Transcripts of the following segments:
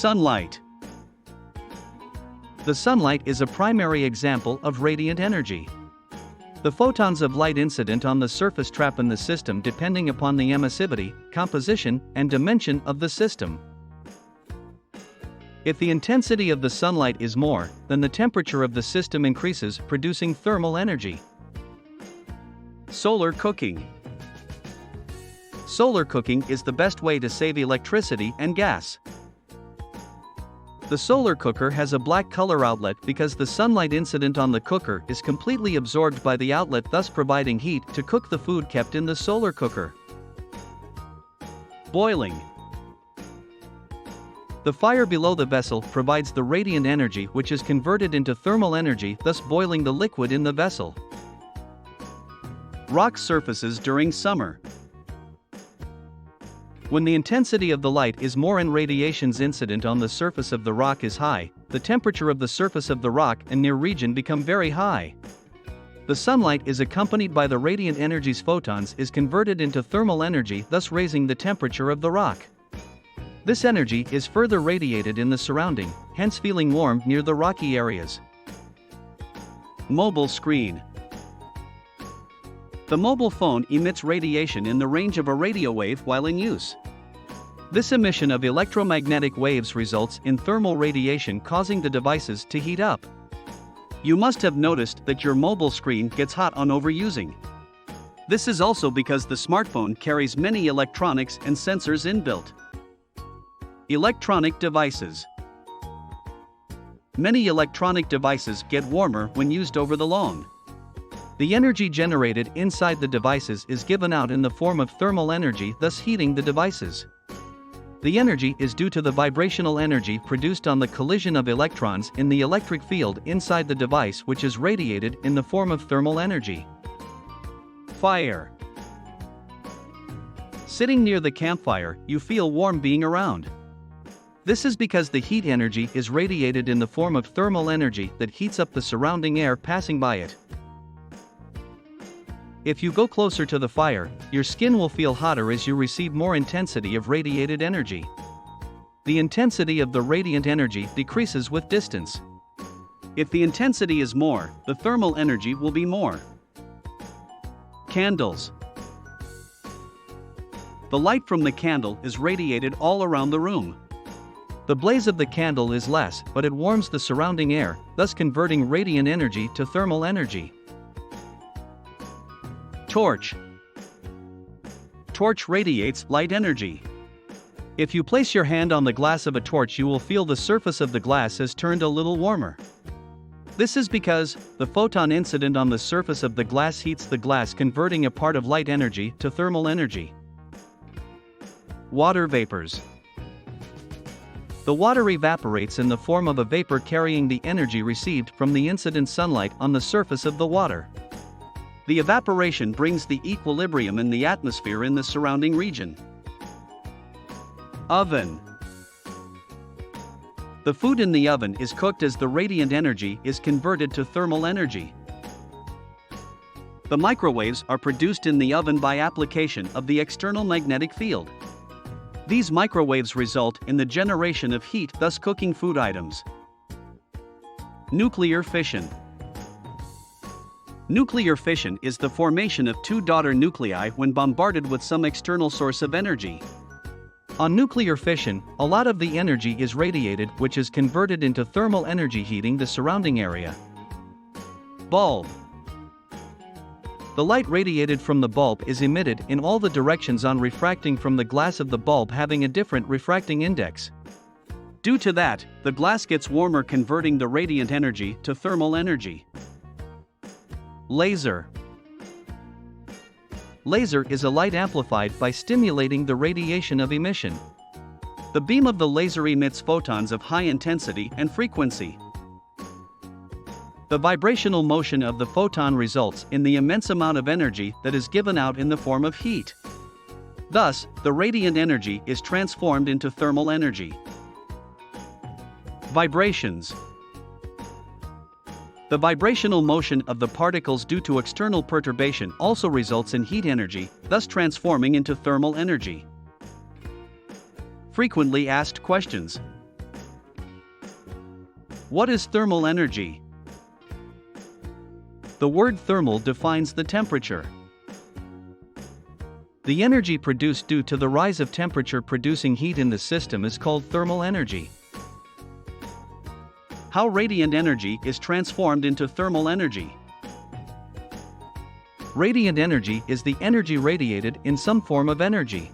Sunlight. The sunlight is a primary example of radiant energy. The photons of light incident on the surface trap in the system depending upon the emissivity, composition, and dimension of the system. If the intensity of the sunlight is more, then the temperature of the system increases, producing thermal energy. Solar cooking. Solar cooking is the best way to save electricity and gas. The solar cooker has a black color outlet because the sunlight incident on the cooker is completely absorbed by the outlet, thus providing heat to cook the food kept in the solar cooker. Boiling. The fire below the vessel provides the radiant energy which is converted into thermal energy, thus boiling the liquid in the vessel. Rock surfaces during summer. When the intensity of the light is more and radiations incident on the surface of the rock is high, the temperature of the surface of the rock and near region become very high. The sunlight is accompanied by the radiant energy's photons is converted into thermal energy, thus raising the temperature of the rock. This energy is further radiated in the surrounding, hence feeling warm near the rocky areas. Mobile screen. The mobile phone emits radiation in the range of a radio wave while in use. This emission of electromagnetic waves results in thermal radiation causing the devices to heat up. You must have noticed that your mobile screen gets hot on overusing. This is also because the smartphone carries many electronics and sensors inbuilt. Electronic devices. Many electronic devices get warmer when used over the long. The energy generated inside the devices is given out in the form of thermal energy, thus heating the devices. The energy is due to the vibrational energy produced on the collision of electrons in the electric field inside the device, which is radiated in the form of thermal energy. Fire. Sitting near the campfire, you feel warm being around. This is because the heat energy is radiated in the form of thermal energy that heats up the surrounding air passing by it. If you go closer to the fire, your skin will feel hotter as you receive more intensity of radiated energy. The intensity of the radiant energy decreases with distance. If the intensity is more, the thermal energy will be more. Candles. The light from the candle is radiated all around the room. The blaze of the candle is less, but it warms the surrounding air, thus converting radiant energy to thermal energy. Torch. Torch radiates light energy. If you place your hand on the glass of a torch, you will feel the surface of the glass has turned a little warmer. This is because the photon incident on the surface of the glass heats the glass, converting a part of light energy to thermal energy. Water vapors. The water evaporates in the form of a vapor carrying the energy received from the incident sunlight on the surface of the water. The evaporation brings the equilibrium in the atmosphere in the surrounding region. Oven. The food in the oven is cooked as the radiant energy is converted to thermal energy. The microwaves are produced in the oven by application of the external magnetic field. These microwaves result in the generation of heat, thus cooking food items. Nuclear fission. Nuclear fission is the formation of two daughter nuclei when bombarded with some external source of energy. On nuclear fission, a lot of the energy is radiated, which is converted into thermal energy, heating the surrounding area. Bulb. The light radiated from the bulb is emitted in all the directions on refracting from the glass of the bulb, having a different refracting index. Due to that, the glass gets warmer, converting the radiant energy to thermal energy. Laser. Laser is a light amplified by stimulating the radiation of emission. The beam of the laser emits photons of high intensity and frequency. The vibrational motion of the photon results in the immense amount of energy that is given out in the form of heat. Thus, the radiant energy is transformed into thermal energy. Vibrations. The vibrational motion of the particles due to external perturbation also results in heat energy, thus transforming into thermal energy. Frequently asked questions. What is thermal energy? The word thermal defines the temperature. The energy produced due to the rise of temperature producing heat in the system is called thermal energy. How radiant energy is transformed into thermal energy. Radiant energy is the energy radiated in some form of energy.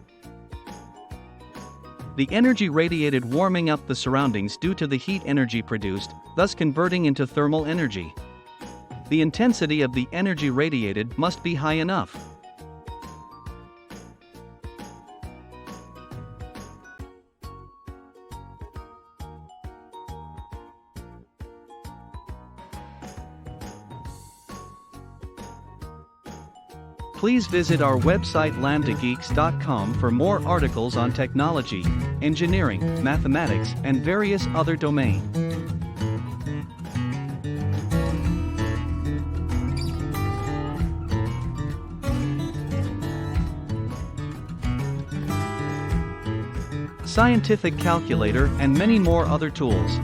The energy radiated warming up the surroundings due to the heat energy produced, thus converting into thermal energy. The intensity of the energy radiated must be high enough. Please visit our website lambdageeks.com for more articles on technology, engineering, mathematics, and various other domains. Scientific calculator and many more other tools.